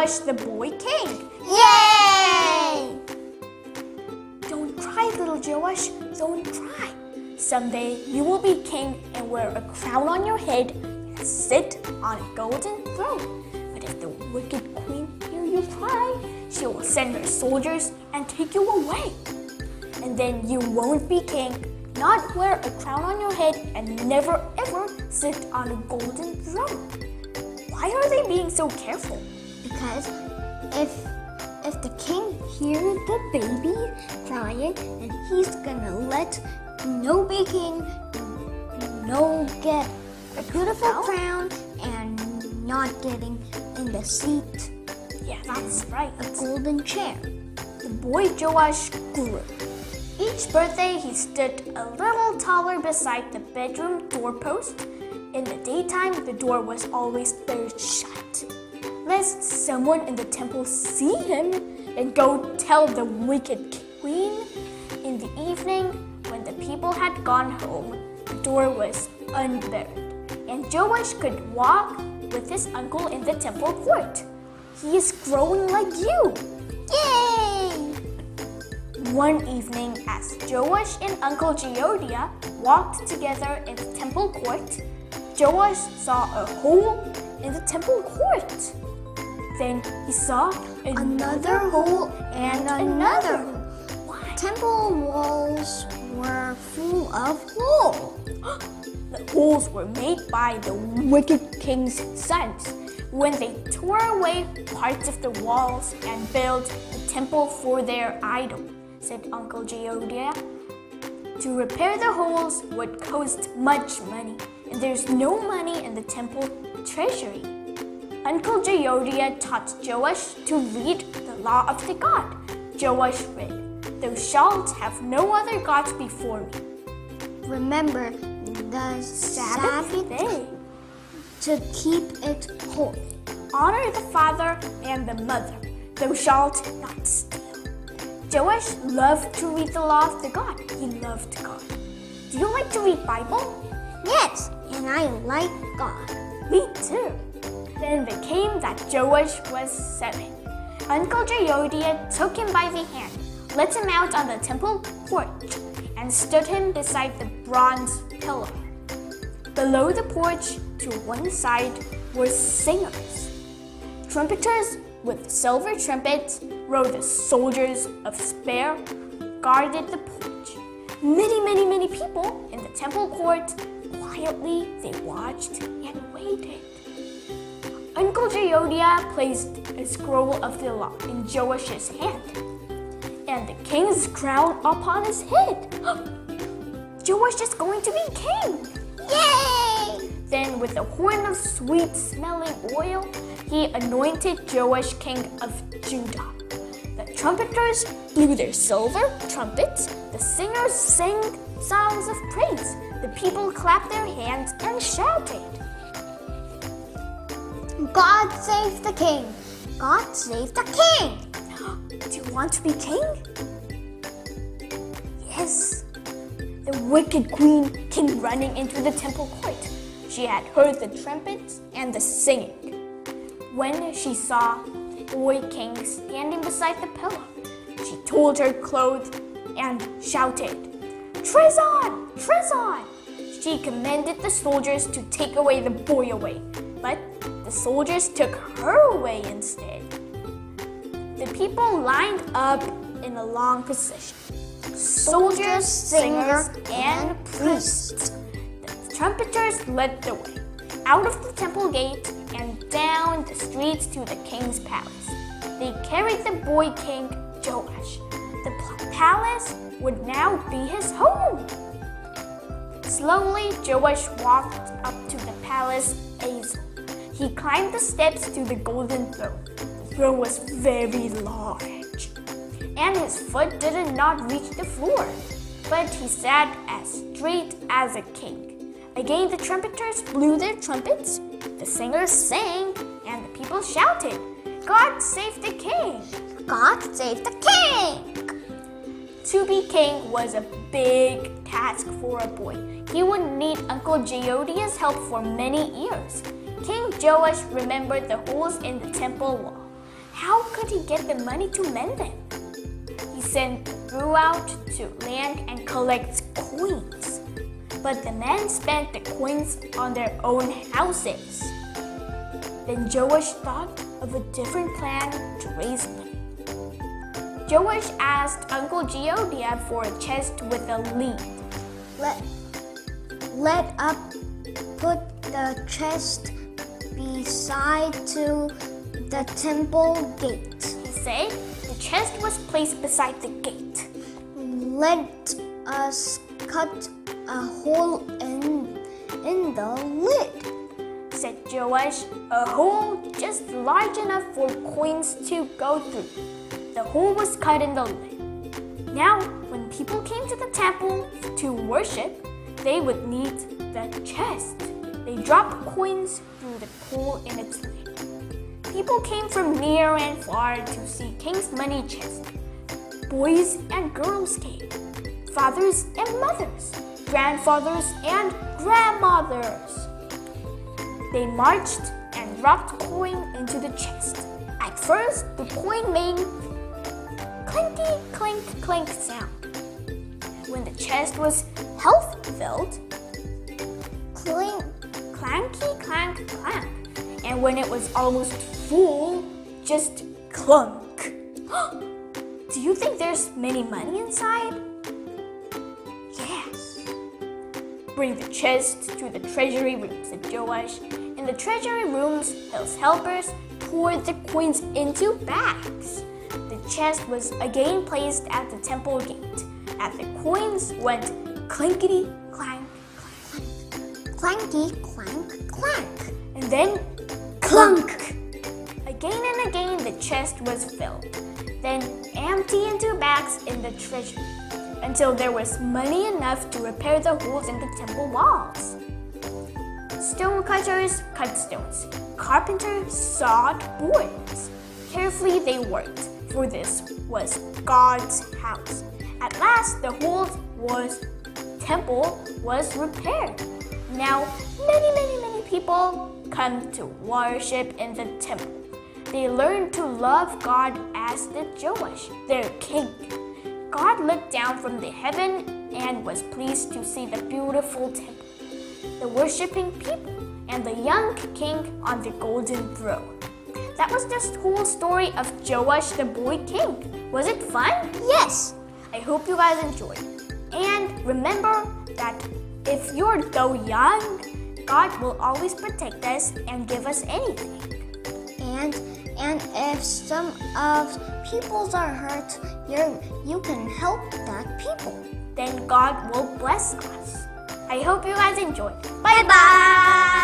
Joash the boy king. Yay! Don't cry, little Joash, don't cry. Someday you will be king and wear a crown on your head and sit on a golden throne. But if the wicked queen hears you cry, she will send her soldiers and take you away. And then you won't be king, not wear a crown on your head, and never ever sit on a golden throne. Why are they being so careful? Because if the king hears the baby crying, then he's gonna let no be king, no get a beautiful crown, and not getting in the seat. Yeah, that's right. A golden chair. The boy Joash grew. Each birthday he stood a little taller beside the bedroom doorpost. In the daytime, the door was always very shut, lest someone in the temple see him and go tell the wicked queen. In the evening, when the people had gone home, the door was unbarred, and Joash could walk with his uncle in the temple court. He is growing like you. Yay! One evening, as Joash and Uncle Jehoiada walked together in the temple court, Joash saw a hole in the temple court. Then he saw another hole and another hole. What? Temple walls were full of holes. The holes were made by the wicked king's sons when they tore away parts of the walls and built a temple for their idol, said Uncle Jehoiada. To repair the holes would cost much money, and there's no money in the temple treasury. Uncle Jehoiada taught Joash to read the law of the God. Joash read, "Thou shalt have no other gods before me." Remember the Sabbath day to keep it holy. Honor the father and the mother. Thou shalt not steal. Joash loved to read the law of the God. He loved God. Do you like to read Bible? Yes, and I like God. Me too. Then it came that Joash was 7. Uncle Jehoiada took him by the hand, let him out on the temple porch, and stood him beside the bronze pillar. Below the porch, to one side, were singers. Trumpeters with silver trumpets, rode the soldiers of spare, guarded the porch. Many people in the temple court, quietly they watched and waited. Uncle Jehoiada placed a scroll of the law in Joash's hand, and the king's crown upon his head. Joash is going to be king! Yay! Then with a horn of sweet-smelling oil, he anointed Joash king of Judah. The trumpeters blew their silver trumpets, the singers sang songs of praise, the people clapped their hands and shouted, God save the king! God save the king! Do you want to be king? Yes. The wicked queen came running into the temple court. She had heard the trumpets and the singing. When she saw the boy king standing beside the pillar, she told her clothes and shouted, "Treason! Treason!" She commanded the soldiers to take away the boy away, but the soldiers took her away instead. The people lined up in a long procession. Soldiers, singers, and priests. The trumpeters led the way, out of the temple gate and down the streets to the king's palace. They carried the boy king, Joash. The palace would now be his home. Slowly, Joash walked up to the palace easel. He climbed the steps to the golden throne. The throne was very large, and his foot did not reach the floor, but he sat as straight as a king. Again, the trumpeters blew their trumpets, the singers sang, and the people shouted, "God save the king! God save the king!" To be king was a big task for a boy. He would need Uncle Jehoiada's help for many years. King Joash remembered the holes in the temple wall. would he get the money to mend them? He sent throughout to land and collect coins. But the men spent the coins on their own houses. Then Joash thought of a different plan to raise money. Joash asked Uncle Jehoiada for a chest with a lid. Let up put the chest beside to the temple gate. He said. The chest was placed beside the gate. Let us cut a hole in the lid, said Joash, a hole just large enough for coins to go through. The hole was cut in the lid. Now, when people came to the temple to worship, they would need the chest. They dropped coins through the hole in its lid. People came from near and far to see King's money chest. Boys and girls came, fathers and mothers, grandfathers and grandmothers. They marched and dropped coin into the chest. At first, the coin made clinky, clink, clink sound. When the chest was health-filled, clink, clanky, clank, clank. And when it was almost full, just clunk. Do you think there's many money inside? Yes. Bring the chest to the treasury room, said Joash. In the treasury rooms, his helpers poured the coins into bags. The chest was again placed at the temple gate. And the coins went clinkety, clank, clank. Clanky, clank, clank. And then clunk! Again and again the chest was filled, then empty into bags in the treasury, until there was money enough to repair the holes in the temple walls. Stone cutters cut stones. Carpenters sawed boards. Carefully they worked, for this was God's house. At last the whole temple was repaired. Now many people come to worship in the temple. They learn to love God as the Joash, their king. God looked down from the heaven and was pleased to see the beautiful temple, the worshiping people, and the young king on the golden throne. That was the whole story of Joash the boy king. Was it fun? Yes. I hope you guys enjoyed. And remember that if you're though young, God will always protect us and give us anything. And if some of peoples are hurt, you can help that people. Then God will bless us. I hope you guys enjoyed. Bye-bye!